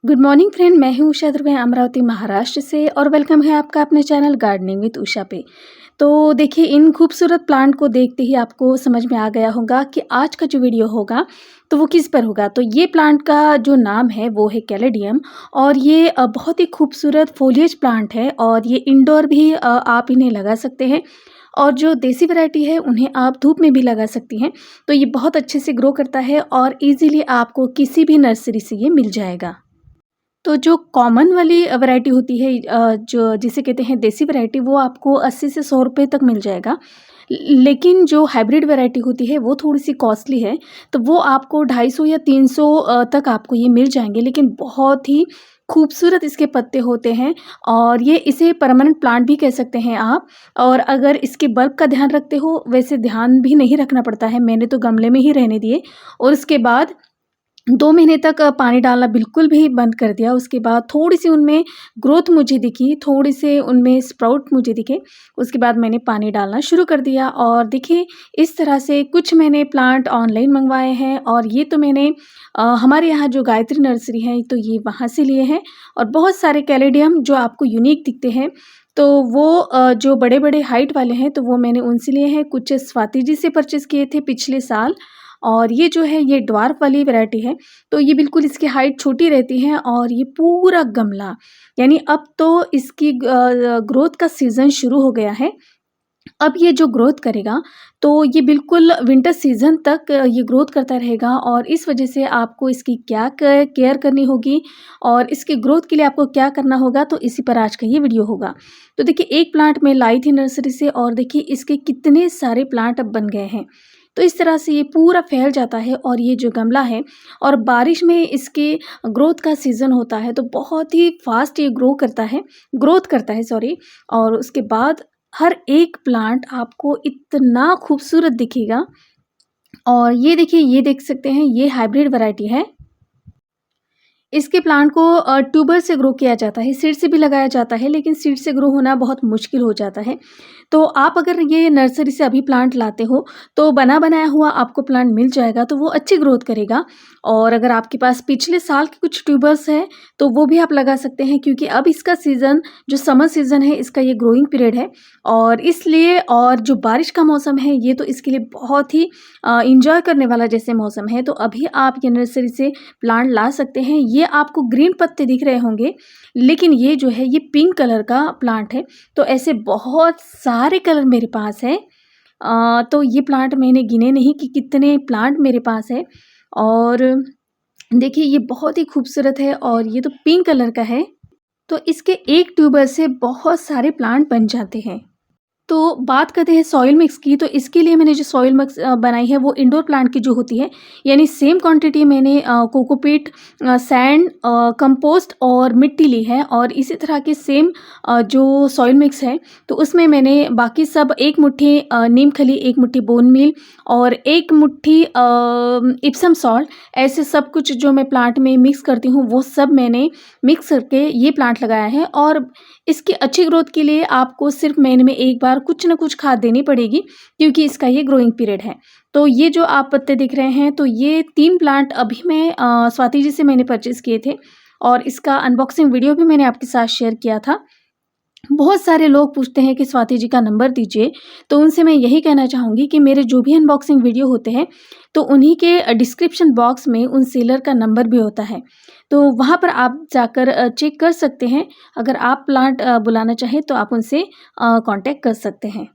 Good morning friend, मैं हूँ उषा ध्रुव अमरावती महाराष्ट्र से और वेलकम है आपका अपने चैनल गार्डनिंग विद उषा पे। तो देखिए, इन खूबसूरत प्लांट को देखते ही आपको समझ में आ गया होगा कि आज का जो वीडियो होगा तो वो किस पर होगा। तो ये प्लांट का जो नाम है वो है कैलेडियम और ये बहुत ही खूबसूरत फोलिएज प्लांट है और ये इंडोर भी आप इन्हें लगा सकते हैं और जो देसी वैरायटी है उन्हें आप धूप में भी लगा सकती हैं। तो ये बहुत अच्छे से ग्रो करता है और ईजिली आपको किसी भी नर्सरी से ये मिल जाएगा। तो जो कॉमन वाली वैरायटी होती है, जो जिसे कहते हैं देसी वैरायटी, वो आपको 80 से 100 रुपए तक मिल जाएगा। लेकिन जो हाइब्रिड वैरायटी होती है वो थोड़ी-सी कॉस्टली है, तो वो आपको 250 या 300 तक आपको ये मिल जाएँगे। लेकिन बहुत ही खूबसूरत इसके पत्ते होते हैं और ये इसे परमानेंट प्लांट भी कह सकते हैं आप। और अगर इसके बल्ब का ध्यान रखते हो, वैसे ध्यान भी नहीं रखना पड़ता है, मैंने तो गमले में ही रहने दिए और उसके बाद 2 महीने तक पानी डालना बिल्कुल भी बंद कर दिया। उसके बाद थोड़ी-सी उनमें ग्रोथ मुझे दिखी, थोड़े से उनमें स्प्राउट मुझे दिखे। उसके बाद मैंने पानी डालना शुरू कर दिया और देखिए, इस तरह से कुछ मैंने प्लांट ऑनलाइन मंगवाए हैं और ये तो मैंने हमारे यहाँ जो गायत्री नर्सरी है तो ये वहाँ से लिए हैं। और बहुत सारे कैलेडियम जो आपको यूनिक दिखते हैं, तो वो जो बड़े-बड़े हाइट वाले हैं तो वो मैंने उनसे लिए हैं। कुछ स्वाति जी से परचेज़ किए थे पिछले साल और ये जो है ये ड्वार्फ वाली वैरायटी है। तो ये बिल्कुल इसकी हाइट छोटी रहती है और ये पूरा गमला, यानी अब तो इसकी ग्रोथ का सीज़न शुरू हो गया है। अब ये जो ग्रोथ करेगा तो ये बिल्कुल विंटर सीज़न तक ये ग्रोथ करता रहेगा और इस वजह से आपको इसकी क्या केयर करनी होगी और इसकी ग्रोथ के लिए आपको क्या करना होगा, तो इसी पर आज का ये वीडियो होगा। तो देखिए, एक प्लांट मैं लाई थी नर्सरी से और देखिए इसके कितने सारे प्लांट अब बन गए हैं। तो इस तरह से ये पूरा फैल जाता है और ये जो गमला है, और बारिश में इसके ग्रोथ का सीज़न होता है तो बहुत ही फास्ट ये ग्रोथ करता है सॉरी। और उसके बाद हर एक प्लांट आपको इतना खूबसूरत दिखेगा। और ये देखिए, ये देख सकते हैं, ये हाइब्रिड वैरायटी है। इसके प्लांट को ट्यूबर से ग्रो किया जाता है, सीड से भी लगाया जाता है, लेकिन सीड से ग्रो होना बहुत मुश्किल हो जाता है। तो आप अगर ये नर्सरी से अभी प्लांट लाते हो तो बना बनाया हुआ आपको प्लांट मिल जाएगा, तो वो अच्छी ग्रोथ करेगा। और अगर आपके पास पिछले साल के कुछ ट्यूबर्स हैं तो वो भी आप लगा सकते हैं, क्योंकि अब इसका सीज़न जो समर सीज़न है इसका ये ग्रोइंग पीरियड है और इसलिए, और जो बारिश का मौसम है ये तो इसके लिए बहुत ही इंजॉय करने वाला जैसे मौसम है। तो अभी आप ये नर्सरी से प्लांट ला सकते हैं। ये आपको ग्रीन पत्ते दिख रहे होंगे, लेकिन ये जो है ये पिंक कलर का प्लांट है। तो ऐसे बहुत सारे कलर मेरे पास हैं। तो ये प्लांट मैंने गिने नहीं कि कितने प्लांट मेरे पास है। और देखिए, ये बहुत ही खूबसूरत है और ये तो पिंक कलर का है। तो इसके एक ट्यूबर से बहुत सारे प्लांट बन जाते हैं। तो बात करते हैं सॉइल मिक्स की। तो इसके लिए मैंने जो सॉइल मिक्स बनाई है वो इंडोर प्लांट की जो होती है, यानी सेम क्वांटिटी मैंने कोकोपीट, सैंड, कंपोस्ट और मिट्टी ली है और इसी तरह के सेम जो सॉइल मिक्स है तो उसमें मैंने बाकी सब एक मुट्ठी नीम खली, एक मुट्ठी बोन मील और एक मुट्ठी इप्सम सॉल्ट, ऐसे सब कुछ जो मैं प्लांट में मिक्स करती हूँ वो सब मैंने मिक्स करके ये प्लांट लगाया है। और इसकी अच्छी ग्रोथ के लिए आपको सिर्फ महीने में एक बार कुछ ना कुछ खाद देनी पड़ेगी, क्योंकि इसका ये ग्रोइंग पीरियड है। तो ये जो आप पत्ते दिख रहे हैं, तो ये 3 प्लांट अभी मैं स्वाति जी से मैंने परचेज़ किए थे और इसका अनबॉक्सिंग वीडियो भी मैंने आपके साथ शेयर किया था। बहुत सारे लोग पूछते हैं कि स्वाति जी का नंबर दीजिए, तो उनसे मैं यही कहना चाहूँगी कि मेरे जो भी अनबॉक्सिंग वीडियो होते हैं तो उन्हीं के डिस्क्रिप्शन बॉक्स में उन सेलर का नंबर भी होता है। तो वहाँ पर आप जाकर चेक कर सकते हैं। अगर आप प्लांट बुलाना चाहें तो आप उनसे कॉन्टैक्ट कर सकते हैं।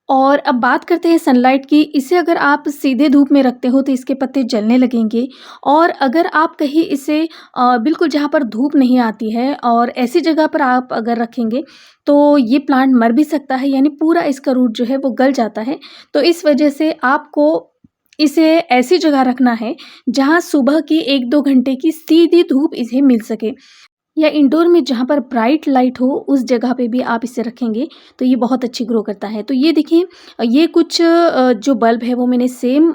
और अब बात करते हैं सनलाइट की। इसे अगर आप सीधे धूप में रखते हो तो इसके पत्ते जलने लगेंगे, और अगर आप कहीं इसे बिल्कुल जहाँ पर धूप नहीं आती है और ऐसी जगह पर आप अगर रखेंगे तो ये प्लांट मर भी सकता है, यानी पूरा इसका रूट जो है वो गल जाता है। तो इस वजह से आपको इसे ऐसी जगह रखना है जहाँ सुबह की 1-2 घंटे की सीधी धूप इसे मिल सके। या इंडोर में जहाँ पर ब्राइट लाइट हो उस जगह पे भी आप इसे रखेंगे तो ये बहुत अच्छी ग्रो करता है। तो ये देखिए ये कुछ जो बल्ब है वो मैंने सेम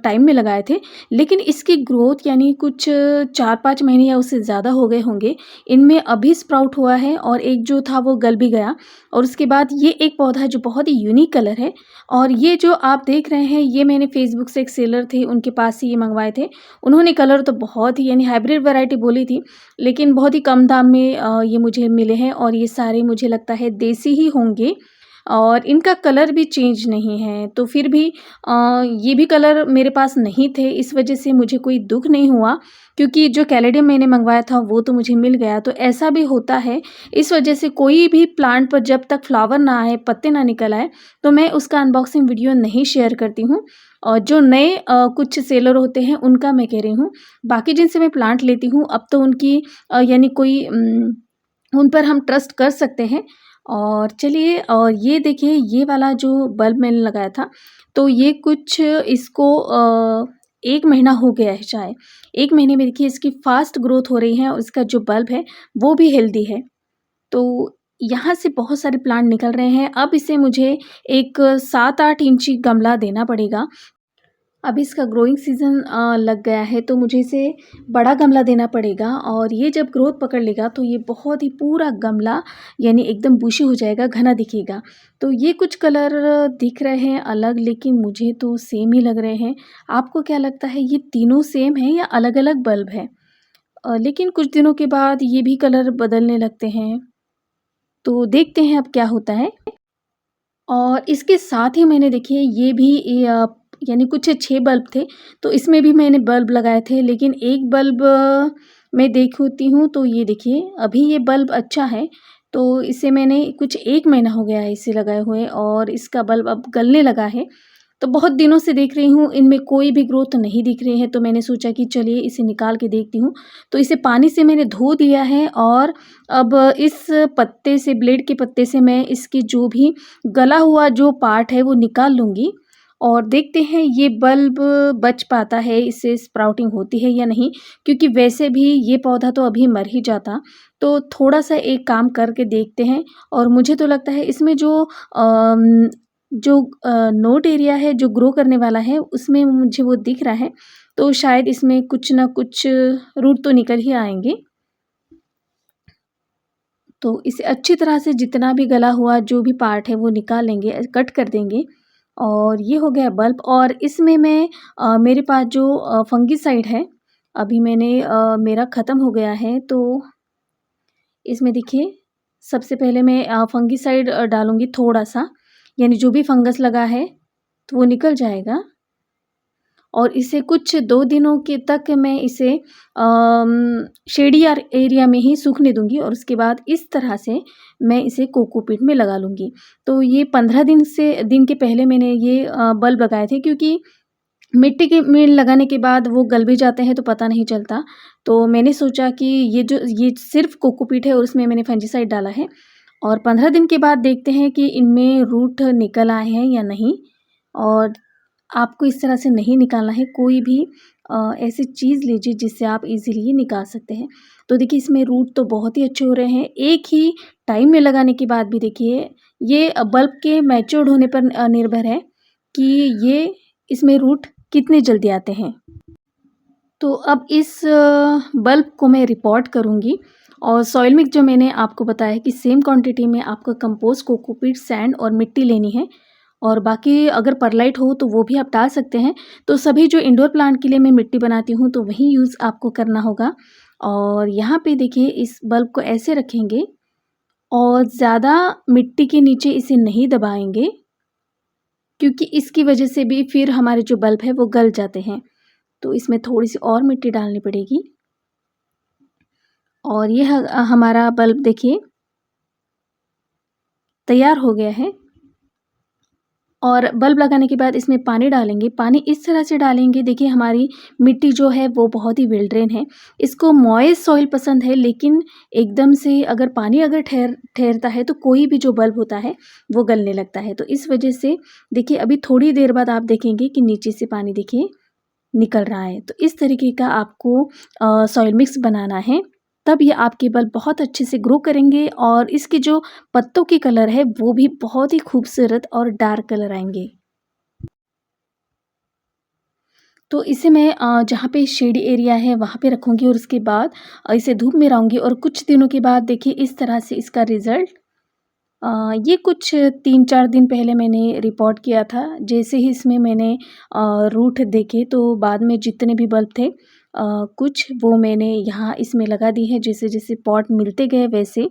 टाइम में लगाए थे, लेकिन इसकी ग्रोथ यानी कुछ 4-5 महीने या उससे ज़्यादा हो गए होंगे। इनमें अभी स्प्राउट हुआ है और एक जो था वो गल भी गया, और उसके बाद ये एक पौधा है जो बहुत ही यूनिक कलर है। और ये जो आप देख रहे हैं ये मैंने फेसबुक से एक सेलर थे उनके पास से ये मंगवाए थे। उन्होंने कलर तो बहुत ही यानी हाइब्रिड वैरायटी बोली थी, लेकिन बहुत ही कम दाम में ये मुझे मिले हैं और ये सारे मुझे लगता है देसी ही होंगे और इनका कलर भी चेंज नहीं है। तो फिर भी ये भी कलर मेरे पास नहीं थे, इस वजह से मुझे कोई दुःख नहीं हुआ, क्योंकि जो कैलेडियम मैंने मंगवाया था वो तो मुझे मिल गया। तो ऐसा भी होता है, इस वजह से कोई भी प्लांट पर जब तक फ्लावर ना आए, पत्ते ना निकल आए, तो मैं उसका अनबॉक्सिंग वीडियो नहीं शेयर करती हूँ। और जो नए कुछ सेलर होते हैं उनका मैं कह रही हूँ। बाकी जिनसे मैं प्लांट लेती हूँ अब तो उनकी यानी कोई उन पर हम ट्रस्ट कर सकते हैं। और चलिए, और ये देखिए ये वाला जो बल्ब मैंने लगाया था, तो ये कुछ इसको 1 महीना हो गया है शायद। 1 महीने में देखिए इसकी फ़ास्ट ग्रोथ हो रही है और इसका जो बल्ब है वो भी हेल्दी है। तो यहाँ से बहुत सारे प्लांट निकल रहे हैं। अब इसे मुझे एक 7-8 इंची गमला देना पड़ेगा। अब इसका ग्रोइंग सीज़न लग गया है तो मुझे इसे बड़ा गमला देना पड़ेगा, और ये जब ग्रोथ पकड़ लेगा तो ये बहुत ही पूरा गमला यानी एकदम बुशी हो जाएगा, घना दिखेगा। तो ये कुछ कलर दिख रहे हैं अलग, लेकिन मुझे तो सेम ही लग रहे हैं। आपको क्या लगता है ये तीनों सेम हैं या अलग-अलग बल्ब है? लेकिन कुछ दिनों के बाद ये भी कलर बदलने लगते हैं, तो देखते हैं अब क्या होता है। और इसके साथ ही मैंने देखिए ये भी यानी कुछ 6 बल्ब थे, तो इसमें भी मैंने बल्ब लगाए थे, लेकिन एक बल्ब मैं देखती हूँ तो ये देखिए अभी ये बल्ब अच्छा है, तो इसे मैंने कुछ 1 महीना हो गया है इसे लगाए हुए, और इसका बल्ब अब गलने लगा है। तो बहुत दिनों से देख रही हूँ इनमें कोई भी ग्रोथ नहीं दिख रही है, तो मैंने सोचा कि चलिए इसे निकाल के देखती हूँ। तो इसे पानी से मैंने धो दिया है, और अब इस पत्ते से, ब्लेड के पत्ते से मैं इसकी जो भी गला हुआ जो पार्ट है वो निकाल लूँगी, और देखते हैं ये बल्ब बच पाता है, इससे स्प्राउटिंग होती है या नहीं, क्योंकि वैसे भी ये पौधा तो अभी मर ही जाता। तो थोड़ा-सा एक काम करके देखते हैं, और मुझे तो लगता है इसमें जो नोट एरिया है जो ग्रो करने वाला है उसमें मुझे वो दिख रहा है, तो शायद इसमें कुछ ना कुछ रूट तो निकल ही आएँगे। तो इसे अच्छी तरह से जितना भी गला हुआ जो भी पार्ट है वो निकाल लेंगे, कट कर देंगे। और ये हो गया बल्ब, और इसमें मैं मेरे पास जो फंगिसाइड है, अभी मैंने मेरा ख़त्म हो गया है, तो इसमें देखिए सबसे पहले मैं फंगिसाइड डालूँगी थोड़ा-सा, यानी जो भी फंगस लगा है तो वो निकल जाएगा। और इसे कुछ 2 दिनों के तक मैं इसे शेडी एरिया में ही सूखने दूँगी, और उसके बाद इस तरह से मैं इसे कोकोपीट में लगा लूँगी। तो ये 15 दिन के पहले मैंने ये बल्ब लगाए थे, क्योंकि मिट्टी के में लगाने के बाद वो गल भी जाते हैं तो पता नहीं चलता। तो मैंने सोचा कि ये सिर्फ़ कोकोपीट है और उसमें मैंने फंजीसाइड डाला है, और 15 दिन के बाद देखते हैं कि इनमें रूट निकल आए हैं या नहीं। और आपको इस तरह से नहीं निकालना है, कोई भी ऐसी चीज़ लीजिए जिससे आप इज़िली ये निकाल सकते हैं। तो देखिए इसमें रूट तो बहुत ही अच्छे हो रहे हैं, एक ही टाइम में लगाने के बाद भी देखिए ये बल्ब के मैच्योर्ड होने पर निर्भर है कि ये इसमें रूट कितने जल्दी आते हैं। तो अब इस बल्ब को मैं रिपोर्ट करूँगी, और सॉइल मिक्स जो मैंने आपको बताया कि सेम क्वांटिटी में आपको कंपोस्ट, कोकोपीट, सैंड और मिट्टी लेनी है, और बाकी अगर परलाइट हो तो वो भी आप डाल सकते हैं। तो सभी जो इंडोर प्लांट के लिए मैं मिट्टी बनाती हूँ तो वही यूज़ आपको करना होगा। और यहाँ पे देखिए इस बल्ब को ऐसे रखेंगे, और ज़्यादा मिट्टी के नीचे इसे नहीं दबाएँगे, क्योंकि इसकी वजह से भी फिर हमारे जो बल्ब है वो गल जाते हैं। तो इसमें थोड़ी-सी और मिट्टी डालनी पड़ेगी, और ये हमारा बल्ब देखिए तैयार हो गया है। और बल्ब लगाने के बाद इसमें पानी डालेंगे। पानी इस तरह से डालेंगे, देखिए हमारी मिट्टी जो है वो बहुत ही वेल ड्रेन है। इसको मॉइस्ट सॉइल पसंद है, लेकिन एकदम से अगर पानी अगर ठहरता है तो कोई भी जो बल्ब होता है वो गलने लगता है। तो इस वजह से देखिए अभी थोड़ी देर बाद आप देखेंगे कि नीचे से पानी देखिए निकल रहा है। तो इस तरीके का आपको सॉइल मिक्स बनाना है। तब ये आपके बल्ब बहुत अच्छे से ग्रो करेंगे और इसके जो पत्तों की कलर है वो भी बहुत ही खूबसूरत और डार्क कलर आएँगे। तो इसे मैं जहाँ पे शेड एरिया है वहाँ पे रखूँगी और उसके बाद इसे धूप में लाऊँगी और कुछ दिनों के बाद देखिए इस तरह से इसका रिज़ल्ट ये कुछ 3-4 दिन पहले मैंने रिपोर्ट किया था। जैसे ही इसमें मैंने रूट देखे तो बाद में जितने भी बल्ब थे कुछ वो मैंने यहाँ इसमें लगा दी है। जैसे-जैसे पॉट मिलते गए वैसे।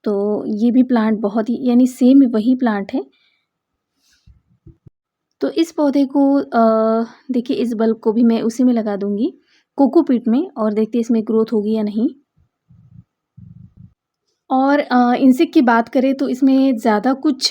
तो ये भी प्लांट बहुत ही यानी सेम वही प्लांट है। तो इस पौधे को देखिए इस बल्ब को भी मैं उसी में लगा दूँगी कोकोपीट में और देखते हैं इसमें ग्रोथ होगी या नहीं। और इंसेक्ट की बात करें तो इसमें ज़्यादा कुछ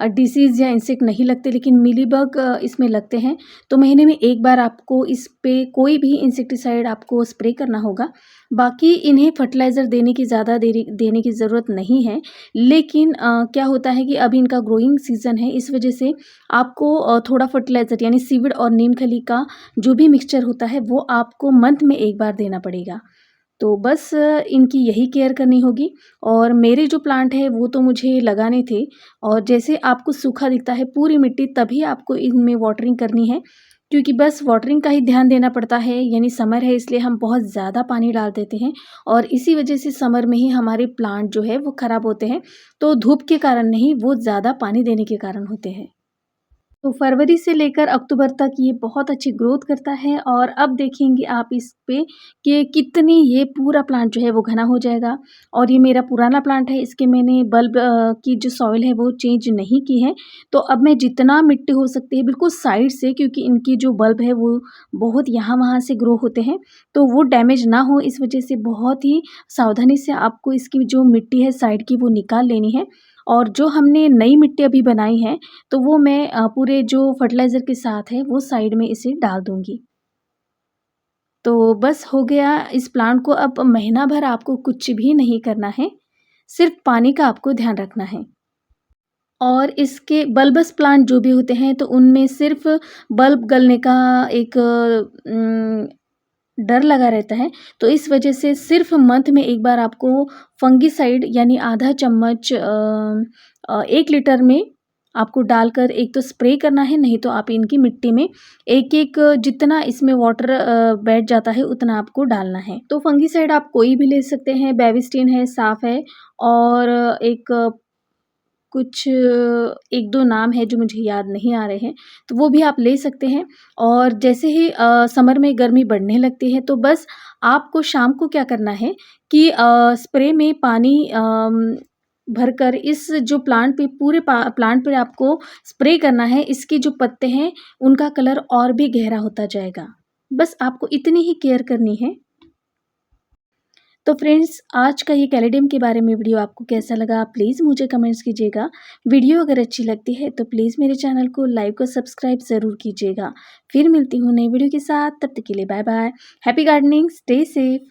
डिसीज़ या इंसेक्ट नहीं लगते लेकिन मीलीबग इसमें लगते हैं। तो महीने में 1 बार आपको इस पे कोई भी इंसेक्टिसाइड आपको स्प्रे करना होगा। बाकी इन्हें फर्टिलाइज़र देने की ज़्यादा देने की ज़रूरत नहीं है। लेकिन क्या होता है कि अभी इनका ग्रोइंग सीज़न है, इस वजह से आपको थोड़ा फर्टिलाइज़र यानी सीविड और नीम खली का जो भी मिक्सचर होता है वो आपको मंथ में 1 बार देना पड़ेगा। तो बस इनकी यही केयर करनी होगी। और मेरे जो प्लांट है वो तो मुझे लगाने थे और जैसे आपको सूखा दिखता है पूरी मिट्टी तभी आपको इनमें वाटरिंग करनी है, क्योंकि बस वाटरिंग का ही ध्यान देना पड़ता है। यानी समर है इसलिए हम बहुत ज़्यादा पानी डाल देते हैं और इसी वजह से समर में ही हमारे प्लांट जो है वो ख़राब होते हैं। तो धूप के कारण नहीं, वो ज़्यादा पानी देने के कारण होते हैं। तो फरवरी से लेकर अक्टूबर तक ये बहुत अच्छी ग्रोथ करता है और अब देखेंगे आप इस पे कि कितनी ये पूरा प्लांट जो है वो घना हो जाएगा। और ये मेरा पुराना प्लांट है, इसके मैंने बल्ब की जो सॉइल है वो चेंज नहीं की है। तो अब मैं जितना मिट्टी हो सकती है बिल्कुल साइड से, क्योंकि इनकी जो बल्ब है वो बहुत यहाँ-वहाँ से ग्रो होते हैं, तो वो डैमेज ना हो इस वजह से बहुत ही सावधानी से आपको इसकी जो मिट्टी है साइड की वो निकाल लेनी है। और जो हमने नई मिट्टी अभी बनाई है तो वो मैं पूरे जो फर्टिलाइज़र के साथ है वो साइड में इसे डाल दूँगी। तो बस हो गया। इस प्लांट को अब महीना भर आपको कुछ भी नहीं करना है, सिर्फ़ पानी का आपको ध्यान रखना है। और इसके बल्बस प्लांट जो भी होते हैं तो उनमें सिर्फ़ बल्ब गलने का एक डर लगा रहता है। तो इस वजह से सिर्फ़ मंथ में 1 बार आपको फंगिसाइड यानी आधा चम्मच 1 लीटर में आपको डालकर एक तो स्प्रे करना है, नहीं तो आप इनकी मिट्टी में एक-एक जितना इसमें वाटर बैठ जाता है उतना आपको डालना है। तो फंगिसाइड आप कोई भी ले सकते हैं, बेविस्टिन है, साफ़ है और एक कुछ 1-2 नाम है जो मुझे याद नहीं आ रहे हैं, तो वो भी आप ले सकते हैं। और जैसे ही समर में गर्मी बढ़ने लगती है, तो बस आपको शाम को क्या करना है कि स्प्रे में पानी भरकर इस जो प्लांट पे पूरे प्लांट पे आपको स्प्रे करना है। इसके जो पत्ते हैं, उनका कलर और भी गहरा होता जाएगा। बस आपको इतनी ही केयर करनी है। तो फ्रेंड्स, आज का ये कैलेडियम के बारे में वीडियो आपको कैसा लगा प्लीज़ मुझे कमेंट्स कीजिएगा। वीडियो अगर अच्छी लगती है तो प्लीज़ मेरे चैनल को लाइक और सब्सक्राइब ज़रूर कीजिएगा। फिर मिलती हूँ नई वीडियो के साथ, तब तक के लिए bye bye. Happy gardening, stay safe.